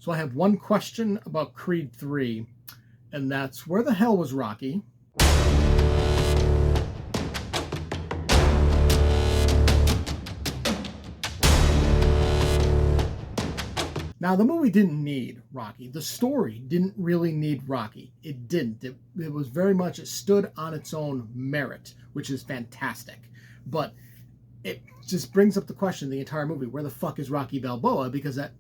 So I have one question about Creed 3, and that's where the hell was Rocky? Now, the movie didn't need Rocky. The story didn't really need Rocky. It didn't. It was very much, it stood on its own merit, which is fantastic. But it just brings up the question, the entire movie, where the fuck is Rocky Balboa? Because at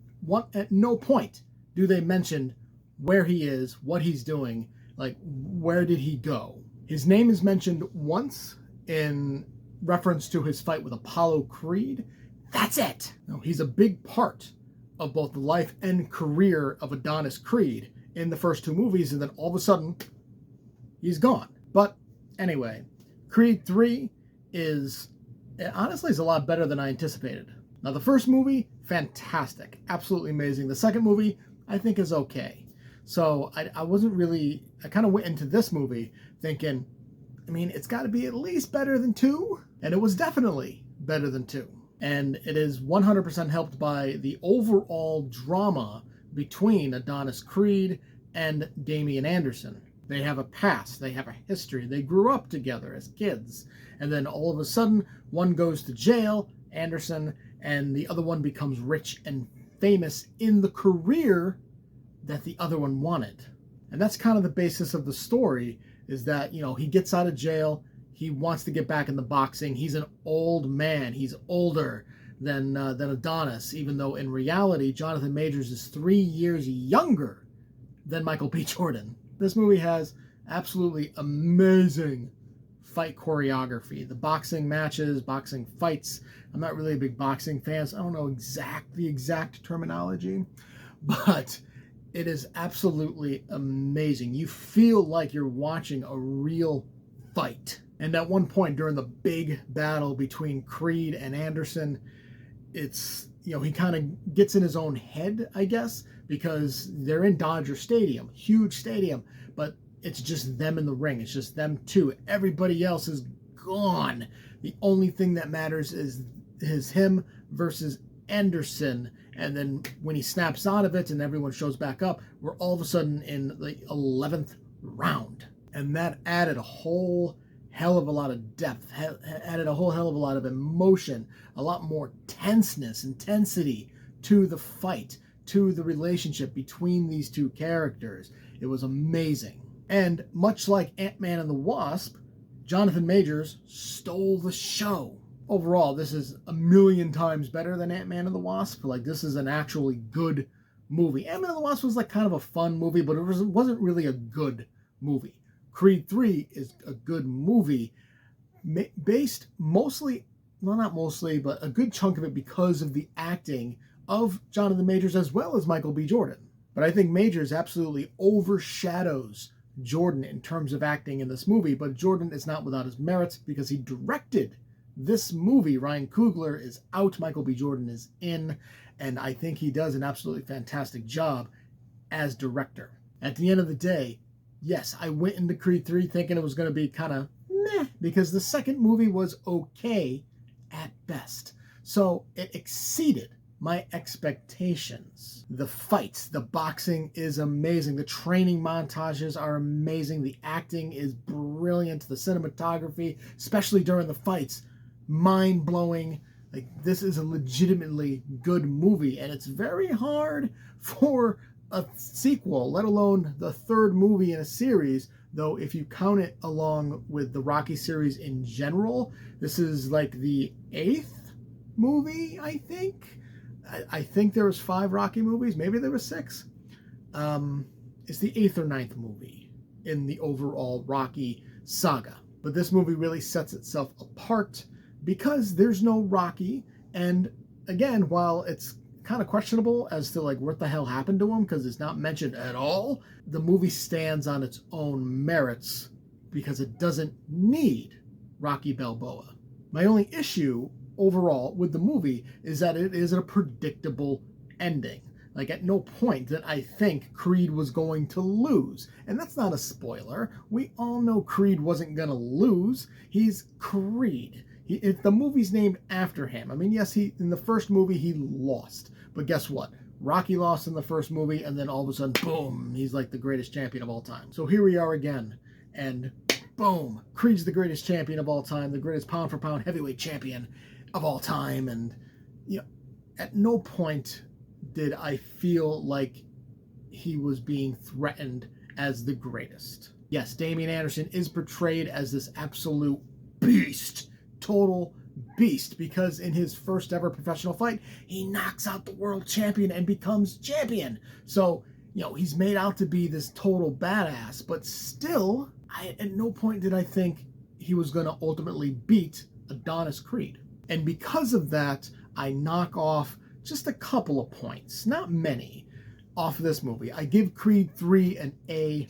no point do they mention where he is, what he's doing, like where did he go. His name is mentioned once in reference to his fight with Apollo Creed. That's it. No, he's a big part of both the life and career of Adonis Creed in the first two movies, and then all of a sudden he's gone. But anyway, Creed 3 is honestly a lot better than I anticipated. Now, the first movie, fantastic, absolutely amazing. The second movie, I think, is okay. So I wasn't really, I kind of went into this movie thinking, I mean, it's got to be at least better than 2, and it was definitely better than 2. And it is 100% helped by the overall drama between Adonis Creed and Damian Anderson. They have a past, they have a history, they grew up together as kids, and then all of a sudden, one goes to jail, Anderson, and the other one becomes rich and famous in the career that the other one wanted. And that's kind of the basis of the story, is that, you know, he gets out of jail, he wants to get back into boxing, he's an old man, he's older than Adonis, even though in reality, Jonathan Majors is 3 years younger than Michael B. Jordan. This movie has absolutely amazing fight choreography. The boxing matches, boxing fights. I'm not really a big boxing fan, so I don't know the exact terminology, but it is absolutely amazing. You feel like you're watching a real fight. And at one point during the big battle between Creed and Anderson, it's, you know, he kind of gets in his own head, I guess, because they're in Dodger Stadium, huge stadium, but it's just them in the ring. It's just them two. Everybody else is gone. The only thing that matters is him versus Anderson. And then when he snaps out of it and everyone shows back up, we're all of a sudden in the 11th round. And that added a whole hell of a lot of depth, added a whole hell of a lot of emotion, a lot more tenseness, intensity to the fight, to the relationship between these two characters. It was amazing. And much like Ant-Man and the Wasp, Jonathan Majors stole the show. Overall, this is a million times better than Ant-Man and the Wasp. Like, this is an actually good movie. Ant-Man and the Wasp was like kind of a fun movie, but it wasn't really a good movie. Creed 3 is a good movie, based mostly, well, not mostly, but a good chunk of it because of the acting of Jonathan Majors as well as Michael B. Jordan. But I think Majors absolutely overshadows Jordan in terms of acting in this movie, but Jordan is not without his merits because he directed this movie. Ryan Coogler is out, Michael B. Jordan is in, and I think he does an absolutely fantastic job as director. At the end of the day, yes, I went into Creed 3 thinking it was going to be kind of meh, because the second movie was okay at best. So it exceeded my expectations. The fights, the boxing is amazing. The training montages are amazing. The acting is brilliant. The cinematography, especially during the fights, mind-blowing. Like, this is a legitimately good movie, and it's very hard for a sequel, let alone the third movie in a series, though if you count it along with the Rocky series in general, this is like the 8th movie, I think. I think there was 5 Rocky movies, maybe there were 6. It's the 8th or 9th movie in the overall Rocky saga. But this movie really sets itself apart because there's no Rocky, and again, while it's kind of questionable as to like what the hell happened to him because it's not mentioned at all, the movie stands on its own merits because it doesn't need Rocky Balboa. My only issue overall with the movie is that it is a predictable ending. Like, at no point did I think Creed was going to lose. And that's not a spoiler. We all know Creed wasn't going to lose. He's Creed. The movie's named after him. I mean, yes, in the first movie he lost. But guess what? Rocky lost in the first movie, and then all of a sudden, boom, he's like the greatest champion of all time. So here we are again, and boom, Creed's the greatest champion of all time, the greatest pound-for-pound heavyweight champion of all time. And at no point did I feel like he was being threatened as the greatest. Yes, Damian Anderson is portrayed as this absolute beast, total beast, because in his first ever professional fight, he knocks out the world champion and becomes champion. So, he's made out to be this total badass, but still, at no point did I think he was going to ultimately beat Adonis Creed. And because of that, I knock off just a couple of points, not many, off of this movie. I give Creed 3 an A-.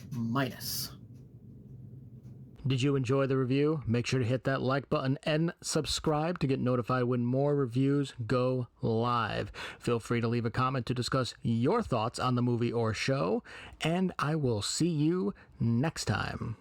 Did you enjoy the review? Make sure to hit that like button and subscribe to get notified when more reviews go live. Feel free to leave a comment to discuss your thoughts on the movie or show, and I will see you next time.